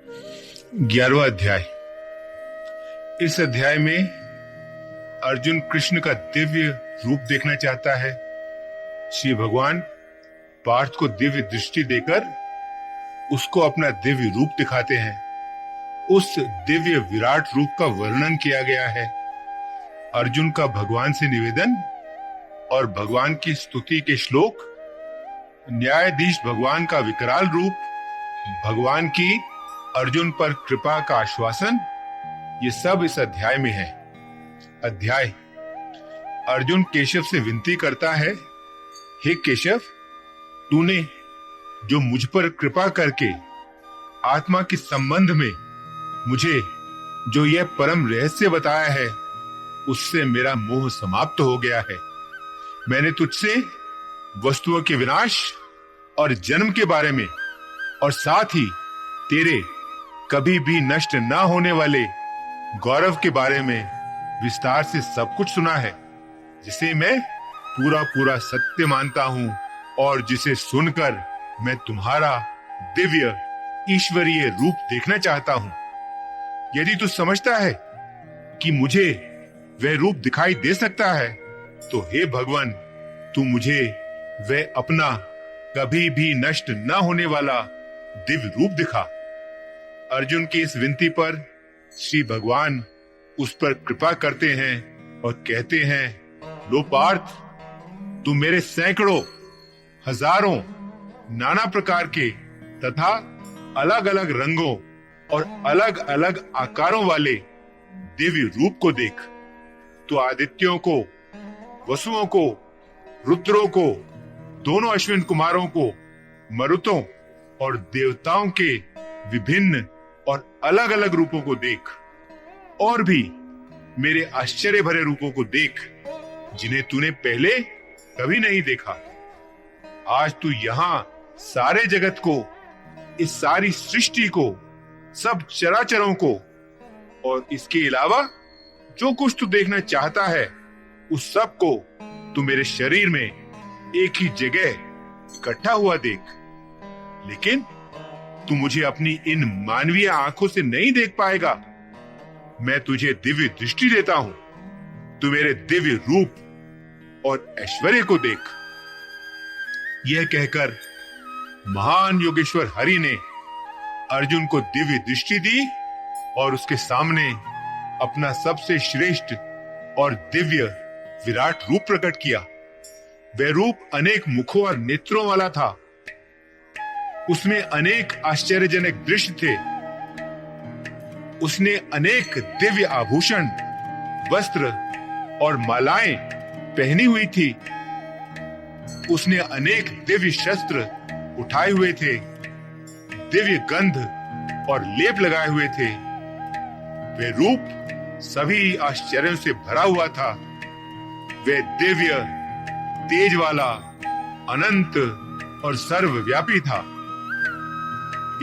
11वां अध्याय। इस अध्याय में अर्जुन कृष्ण का दिव्य रूप देखना चाहता है। श्री भगवान पार्थ को दिव्य दृष्टि देकर उसको अपना दिव्य रूप दिखाते हैं। उस दिव्य विराट रूप का वर्णन किया गया है। अर्जुन का भगवान से निवेदन और भगवान की स्तुति के श्लोक, न्यायाधीश भगवान का विकराल रूप, भगवान की अर्जुन पर कृपा का आश्वासन, ये सब इस अध्याय में है। अध्याय। अर्जुन केशव से विनती करता है, हे केशव, तूने जो मुझ पर कृपा करके आत्मा के संबंध में मुझे जो यह परम रहस्य बताया है, उससे मेरा मोह समाप्त हो गया है। मैंने तुझसे वस्तुओं के विनाश और जन्म के बारे में और साथ ही तेरे कभी भी नष्ट ना होने वाले गौरव के बारे में विस्तार से सब कुछ सुना है, जिसे मैं पूरा पूरा सत्य मानता हूं और जिसे सुनकर मैं तुम्हारा दिव्य ईश्वरीय रूप देखना चाहता हूं। यदि तू समझता है कि मुझे वह रूप दिखाई दे सकता है, तो हे भगवान, तू मुझे वह अपना कभी भी नष्ट न होने वाला दिव्य रूप दिखा। अर्जुन की इस विनती पर श्री भगवान उस पर कृपा करते हैं और कहते हैं, लो पार्थ, तू मेरे सैकड़ों हजारों नाना प्रकार के तथा अलग अलग रंगों और अलग अलग आकारों वाले दिव्य रूप को देख। तो आदित्यों को, वसुओं को, रुद्रों को, दोनों अश्विन कुमारों को, मरुतों और देवताओं के विभिन्न और अलग अलग रूपों को देख, और भी मेरे आश्चर्य भरे रूपों को देख, जिन्हें तूने पहले कभी नहीं देखा। आज तू यहाँ सारे जगत को, इस सारी सृष्टि को, सब चराचरों को और इसके अलावा जो कुछ तू देखना चाहता है, उस सब को तू मेरे शरीर में एक ही जगह इकट्ठा हुआ देख। लेकिन तू मुझे अपनी इन मानवीय आंखों से नहीं देख पाएगा। मैं तुझे दिव्य दृष्टि देता हूं। तू मेरे दिव्य रूप और ऐश्वर्य को देख। यह कहकर महान योगेश्वर हरि ने अर्जुन को दिव्य दृष्टि दी और उसके सामने अपना सबसे श्रेष्ठ और दिव्य विराट रूप प्रकट किया। वह रूप अनेक मुखों और नेत्रों वाला था। उसमें अनेक आश्चर्यजनक दृश्य थे। उसने अनेक दिव्य आभूषण, वस्त्र और मालाएं पहनी हुई थी। उसने अनेक दिव्य शस्त्र उठाए हुए थे, दिव्य गंध और लेप लगाए हुए थे। वह रूप सभी आश्चर्यों से भरा हुआ था। वह दिव्य, तेज वाला, अनंत और सर्वव्यापी था।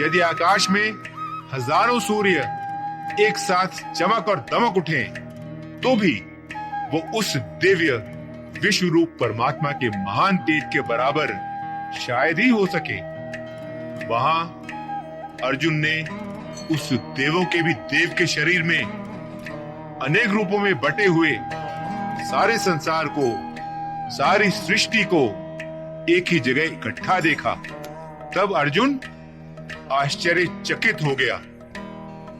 यदि आकाश में हजारों सूर्य एक साथ चमक और दमक उठे, तो भी वो उस दिव्य विश्व रूप परमात्मा के महान तेज के बराबर शायद ही हो सके। वहां अर्जुन ने उस देवों के भी देव के शरीर में अनेक रूपों में बटे हुए सारे संसार को, सारी सृष्टि को एक ही जगह इकट्ठा देखा। तब अर्जुन आश्चर्यचकित हो गया।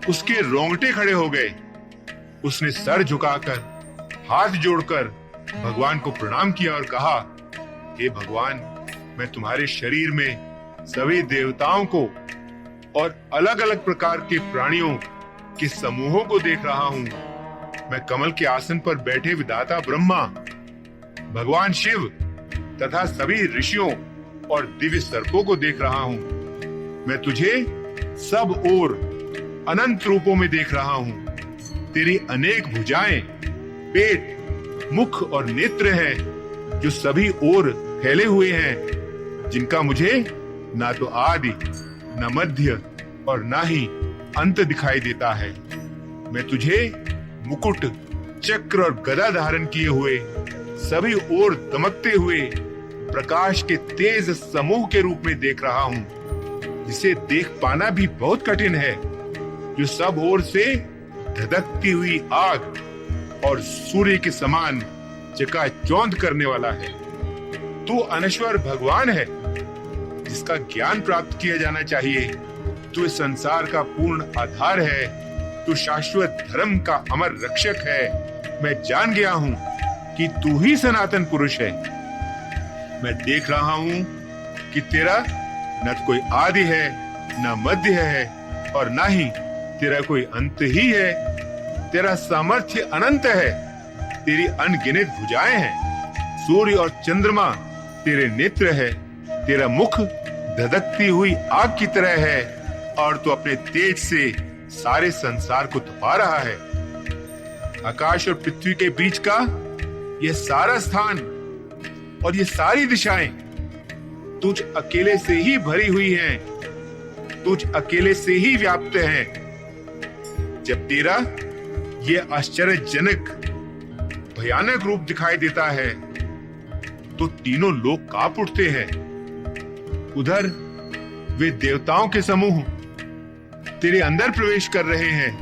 उसके रोंगटे खड़े हो गए। उसने सर झुकाकर, हाथ जोड़कर भगवान को प्रणाम किया और कहा, हे भगवान, मैं तुम्हारे शरीर में सभी देवताओं को और अलग अलग प्रकार के प्राणियों के समूहों को देख रहा हूं। मैं कमल के आसन पर बैठे विधाता ब्रह्मा, भगवान शिव तथा सभी ऋषियों और दिव्य सर्पों को देख रहा हूं। मैं तुझे सब ओर अनंत रूपों में देख रहा हूं। तेरी अनेक भुजाएं, पेट, मुख और नेत्र हैं, जो सभी ओर फैले हुए हैं, जिनका मुझे ना तो आदि, न मध्य और ना ही अंत दिखाई देता है। मैं तुझे मुकुट, चक्र और गदा धारण किए हुए, सभी ओर दमकते हुए प्रकाश के तेज समूह के रूप में देख रहा हूँ। जिसे देख पाना भी बहुत कठिन है, जो सब ओर से धधकती हुई आग और सूर्य के समान चकाचौंध करने वाला है। तू अनश्वर भगवान है, जिसका ज्ञान प्राप्त किया जाना चाहिए। तू इस संसार का पूर्ण आधार है। तू शाश्वत धर्म का अमर रक्षक है। मैं जान गया हूँ कि तू ही सनातन पुरुष है। मैं देख रहा हूँ कि तेरा न तो कोई आदि है, न मध्य है, और न ही तेरा कोई अंत ही है। तेरा सामर्थ्य अनंत है। तेरी अनगिनत भुजाएं हैं। सूर्य और चंद्रमा तेरे नेत्र है। तेरा मुख धधकती हुई आग की तरह है, और तू अपने तेज से सारे संसार को तपा रहा है। आकाश और पृथ्वी के बीच का यह सारा स्थान और ये सारी दिशाएं तुझ अकेले से ही भरी हुई हैं। तुझ अकेले से ही व्याप्त हैं। जब तेरा ये आश्चर्यजनक भयानक रूप दिखाई देता है, तो तीनों लोग कांप उठते हैं। उधर वे देवताओं के समूह तेरे अंदर प्रवेश कर रहे हैं,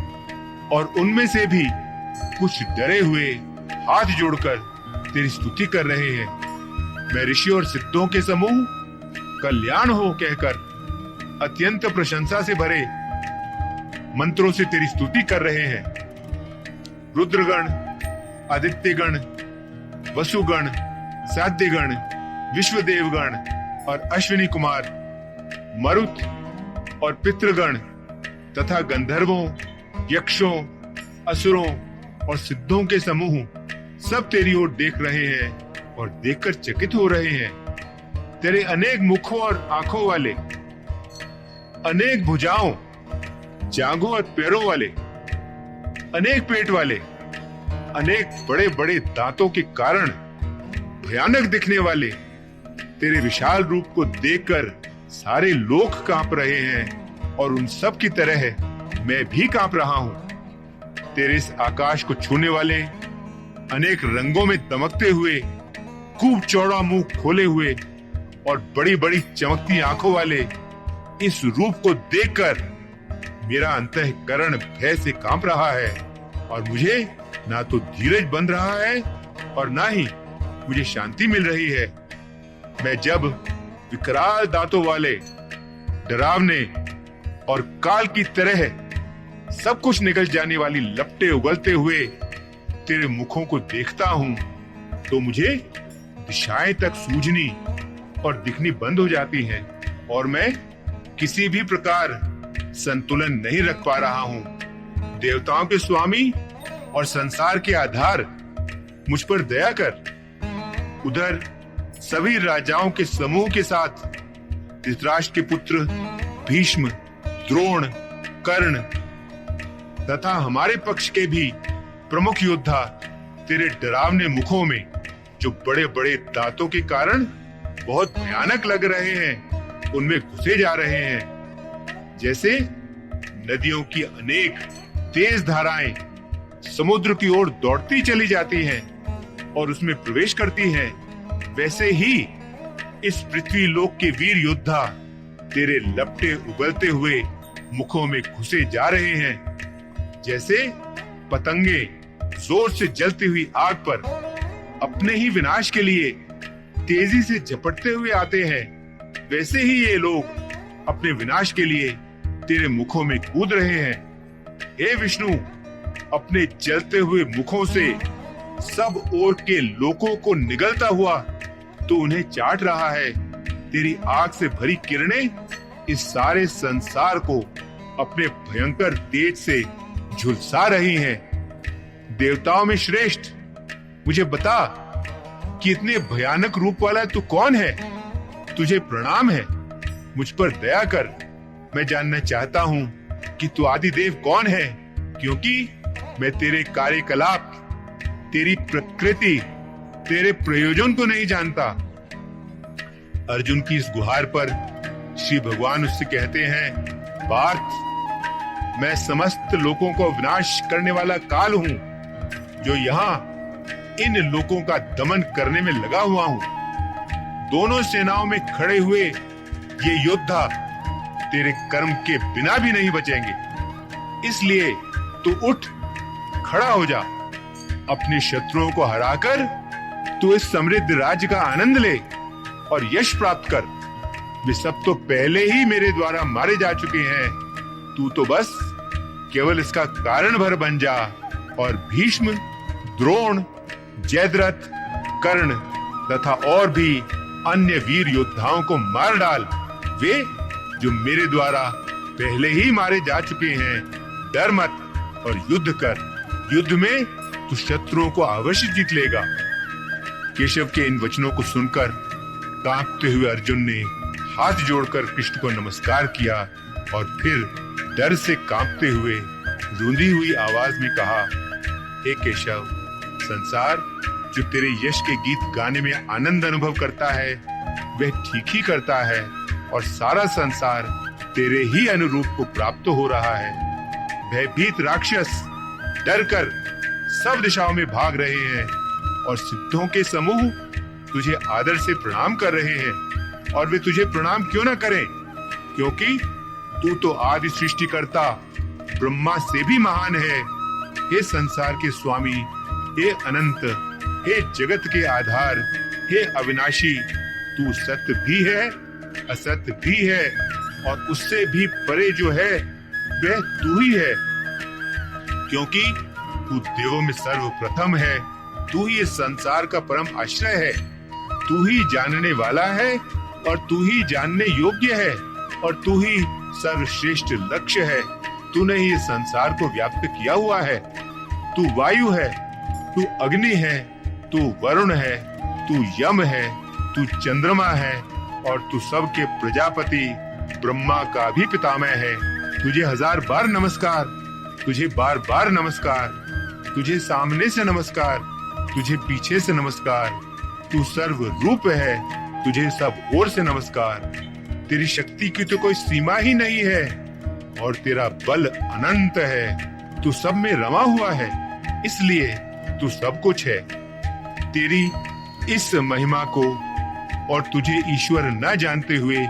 और उनमें से भी कुछ डरे हुए हाथ जोड़कर तेरी स्तुति कर रहे हैं। मैं ऋषि और सिद्धों के समूह कल्याण हो कहकर अत्यंत प्रशंसा से भरे मंत्रों से तेरी स्तुति कर रहे हैं। रुद्रगण, आदित्यगण, वसुगण, साध्यगण, विश्वदेवगण और अश्विनी कुमार, मरुत और पितृगण तथा गंधर्वों, यक्षों, असुरों और सिद्धों के समूह सब तेरी ओर देख रहे हैं और देखकर चकित हो रहे हैं। तेरे अनेक मुखों और आंखों वाले, अनेक भुजाओं, जांघों और पैरों वाले, अनेक पेट वाले, अनेक बड़े बड़े दांतों के कारण भयानक दिखने वाले तेरे विशाल रूप को देखकर सारे लोग कांप रहे हैं, और उन सब की तरह मैं भी कांप रहा हूं। तेरे इस आकाश को छूने वाले, अनेक रंगों में दमकते हुए, खूब चौड़ा मुंह खोले हुए और बड़ी बड़ी चमकती आंखों वाले इस रूप को देखकर मेरा अंतःकरण भय से कांप रहा है, और मुझे ना तो धीरज बन रहा है और ना ही मुझे शांति मिल रही है। मैं जब विकराल दांतों वाले, डरावने और काल की तरह सब कुछ निकल जाने वाली लपटें उगलते हुए तेरे मुखों को देखता हूँ, तो मुझे दिशाएं तक सूझनी और दिखनी बंद हो जाती हैं, और मैं किसी भी प्रकार संतुलन नहीं रख पा रहा हूँ। देवताओं के स्वामी और संसार के आधार, मुझ पर दया कर। उधर सभी राजाओं के समूह के साथ धृतराष्ट्र के पुत्र भीष्म, द्रोण, कर्ण तथा हमारे पक्ष के भी प्रमुख योद्धा तेरे डरावने मुखों में, जो बड़े बड़े दांतों के कारण बहुत भयानक लग रहे हैं, उनमें घुसे जा रहे हैं। जैसे नदियों की अनेक तेज धाराएं समुद्र की ओर दौड़ती चली जाती हैं और उसमें प्रवेश करती हैं, वैसे ही इस पृथ्वी लोक के वीर योद्धा तेरे लपटे उगलते हुए मुखों में घुसे जा रहे हैं। जैसे पतंगे जोर से जलती हुई आग पर अपने ही विनाश के लिए तेजी से झपटते हुए आते हैं, वैसे ही ये लोग अपने विनाश के लिए तेरे मुखों में कूद रहे हैं। हे विष्णु, अपने जलते हुए मुखों से सब ओर के लोगों को निगलता हुआ तो उन्हें चाट रहा है। तेरी आग से भरी किरणें इस सारे संसार को अपने भयंकर तेज से झुलसा रही हैं। देवताओं में श्रेष्ठ, मुझे बता कि इतने भयानक रूप वाला तू कौन है? तुझे प्रणाम है, मुझ पर दया कर। मैं जानना चाहता हूँ कि तू आदिदेव कौन है, क्योंकि मैं तेरे कार्यकलाप, तेरी प्रकृति, तेरे प्रयोजन को नहीं जानता। अर्जुन की इस गुहार पर श्री भगवान उससे कहते हैं, पार्थ, मैं समस्त लोगों को विनाश करने वाला काल हूँ, जो यहाँ इन लोगों का दमन करने में लगा हुआ हूँ। दोनों सेनाओं में खड़े हुए ये योद्धा तेरे कर्म के बिना भी नहीं बचेंगे। इसलिए तू उठ, खड़ा हो जा, अपने शत्रुओं को हराकर तू इस समृद्ध राज्य का आनंद ले और यश प्राप्त कर। वे सब तो पहले ही मेरे द्वारा मारे जा चुके हैं, तू तो बस केवल इसका कारण भर बन जा और भीष्म, द्रोण, जयद्रथ, कर्ण तथा और भी अन्य वीर योद्धाओं को मार डाल, वे जो मेरे द्वारा पहले ही मारे जा चुके हैं। डर मत और युद्ध कर, युद्ध में तू शत्रुओं को अवश्य जीत लेगा। केशव के इन वचनों को सुनकर कांपते हुए अर्जुन ने हाथ जोड़कर कृष्ण को नमस्कार किया और फिर डर से कांपते हुए रूंधी हुई आवाज में कहा, हे केशव, संसार जो तेरे यश के गीत गाने में आनंद अनुभव करता है वह ठीक ही करता है और सारा संसार तेरे ही अनुरूप को प्राप्त हो रहा है। भयभीत राक्षस डर कर सब दिशाओं में भाग रहे हैं और सिद्धों के समूह तुझे आदर से प्रणाम कर रहे हैं। और वे तुझे प्रणाम क्यों ना करें, क्योंकि तू तो आदि सृष्टिकर्ता ब्रह्मा से भी महान है। हे संसार के स्वामी, हे अनंत, हे जगत के आधार, हे अविनाशी, तू सत्य भी है, असत्य भी है और उससे भी परे जो है वह तू ही है। क्योंकि तू देवों में सर्वप्रथम है, तू ही इस संसार का परम आश्रय है, तू ही जानने वाला है और तू ही जानने योग्य है और तू ही सर्वश्रेष्ठ लक्ष्य है। तूने ही इस संसार को व्याप्त किया हुआ है। तू वायु है, तू अग्नि है, तू वरुण है, तू यम है, तू चंद्रमा है और तू सबके प्रजापति ब्रह्मा का भी पितामह है। तुझे हजार बार नमस्कार, तुझे बार बार नमस्कार, तुझे सामने से नमस्कार, तुझे पीछे से नमस्कार। तू सर्व रूप है, तुझे सब ओर से नमस्कार। तेरी शक्ति की तो कोई सीमा ही नहीं है और तेरा बल अनंत है। तू सब में रमा हुआ है, इसलिए तू सब कुछ है। तेरी इस महिमा को और तुझे ईश्वर न जानते हुए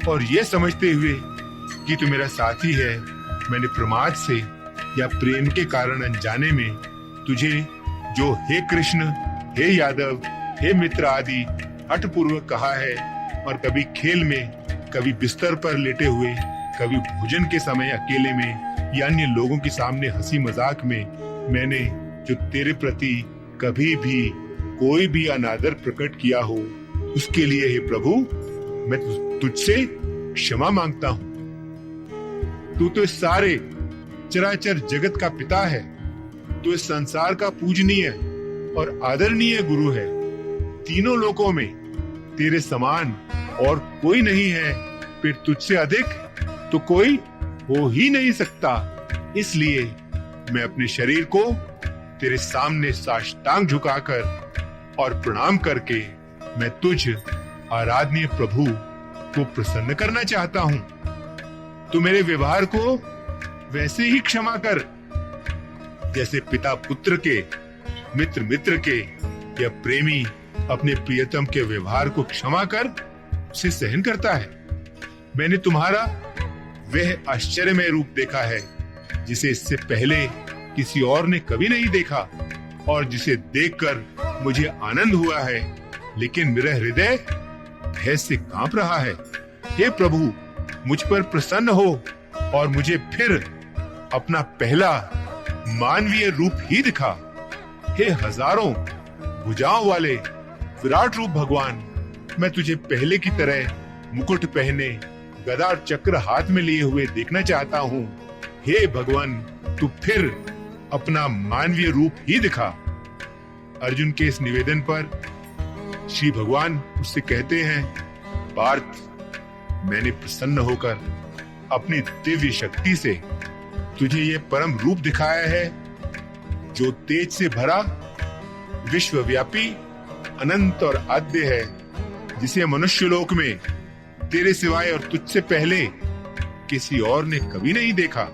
और ये समझते हुए कि तू मेरा साथी है, मैंने प्रमाद से या प्रेम के कारण अनजाने में तुझे जो हे कृष्ण, हे यादव, हे मित्र आदि हठपूर्वक कहा है और कभी खेल में, कभी बिस्तर पर लेटे हुए, कभी भोजन के समय अकेले में या अन्य लोगों के सामने हंसी मजाक में मैंने जो तेरे प्रति कभी भी कोई भी अनादर प्रकट किया हो, उसके लिए हे प्रभु मैं तुझसे क्षमा मांगता हूँ। तू तो इस सारे चराचर जगत का पिता है, तू इस संसार का पूजनीय और आदरणीय गुरु है। तीनों लोकों में तेरे समान और कोई नहीं है, फिर तुझसे अधिक तो कोई हो ही नहीं सकता। इसलिए मैं अपने शरीर को तेरे सामने साष्टांग झुकाकर और प्रणाम करके मैं तुझ आराधनीय प्रभु को प्रसन्न करना चाहता हूँ। तू मेरे व्यवहार को वैसे ही क्षमा कर जैसे पिता पुत्र के, मित्र मित्र के या प्रेमी अपने प्रियतम के व्यवहार को क्षमा कर उसे सहन करता है। मैंने तुम्हारा वह आश्चर्यमय रूप देखा है जिसे इससे पहले किसी और ने कभी नहीं देखा और जिसे देखकर मुझे आनंद हुआ है, लेकिन मेरा हृदय भय से कांप रहा है। हे प्रभु, मुझ पर प्रसन्न हो और मुझे फिर अपना पहला मानवीय रूप ही दिखा। हे हजारों भुजाओं वाले विराट रूप भगवान, मैं तुझे पहले की तरह मुकुट पहने, गदा और चक्र हाथ में लिए हुए देखना चाहता हूँ। हे भगवान, तू फिर अपना मानवीय रूप ही दिखा। अर्जुन के इस निवेदन पर श्री भगवान उससे कहते हैं, पार्थ, मैंने प्रसन्न होकर अपनी दिव्य शक्ति से तुझे ये परम रूप दिखाया है जो तेज से भरा, विश्वव्यापी, अनंत और आद्य है, जिसे मनुष्य लोक में तेरे सिवाय और तुझसे पहले किसी और ने कभी नहीं देखा।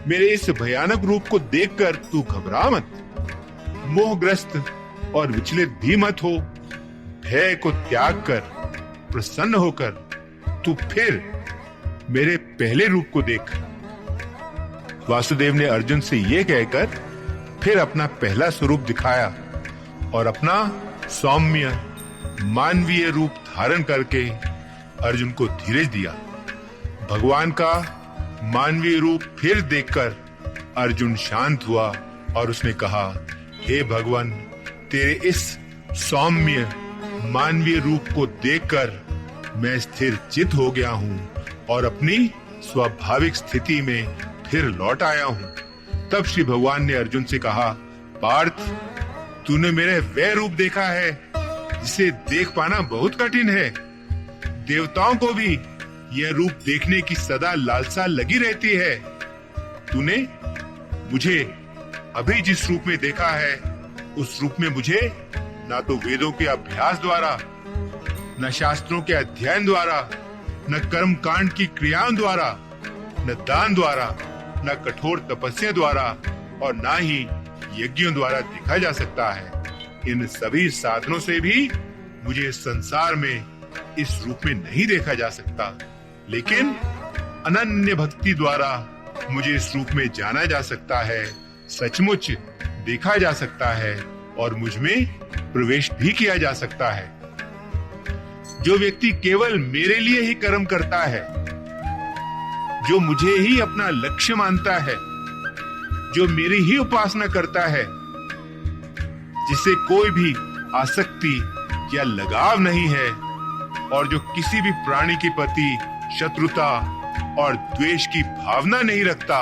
मेरे इस भयानक रूप को देखकर तू घबरा मत, मोहग्रस्त और विचलित भी मत हो। भय को त्याग कर प्रसन्न होकर तू फिर मेरे पहले रूप को देख। वासुदेव ने अर्जुन से यह कहकर फिर अपना पहला स्वरूप दिखाया और अपना सौम्य मानवीय रूप धारण करके अर्जुन को धीरज दिया। भगवान का मानवीय रूप फिर देखकर अर्जुन शांत हुआ और उसने कहा, हे भगवान, तेरे इस सौम्य मानवीय रूप को देखकर मैं स्थिर चित हो गया हूं और अपनी स्वाभाविक स्थिति में फिर लौट आया हूं। तब श्री भगवान ने अर्जुन से कहा, पार्थ, तूने मेरे वह रूप देखा है जिसे देख पाना बहुत कठिन है। देवताओं को भी यह रूप देखने की सदा लालसा लगी रहती है। तूने मुझे अभी जिस रूप में देखा है, उस रूप में मुझे ना तो वेदों के अभ्यास द्वारा, न शास्त्रों के अध्ययन द्वारा, न कर्म कांड की क्रियाओं द्वारा, न दान द्वारा, न कठोर तपस्या द्वारा और ना ही यज्ञों द्वारा देखा जा सकता है। इन सभी साधनों से भी मुझे संसार में इस रूप में नहीं देखा जा सकता, लेकिन अनन्य भक्ति द्वारा मुझे इस रूप में जाना जा सकता है, सचमुच देखा जा सकता है और मुझ में प्रवेश भी किया जा सकता है। जो व्यक्ति केवल मेरे लिए ही कर्म करता है, जो मुझे ही अपना लक्ष्य मानता है, जो मेरी ही उपासना करता है, जिसे कोई भी आसक्ति या लगाव नहीं है और जो किसी भी प्राणी के प्रति शत्रुता और द्वेष की भावना नहीं रखता,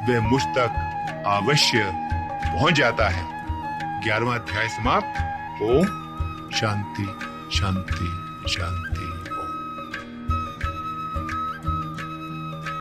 वह मुझ तक अवश्य पहुंच जाता है। 11वां अध्याय समाप्त। ओम शांति शांति शांति।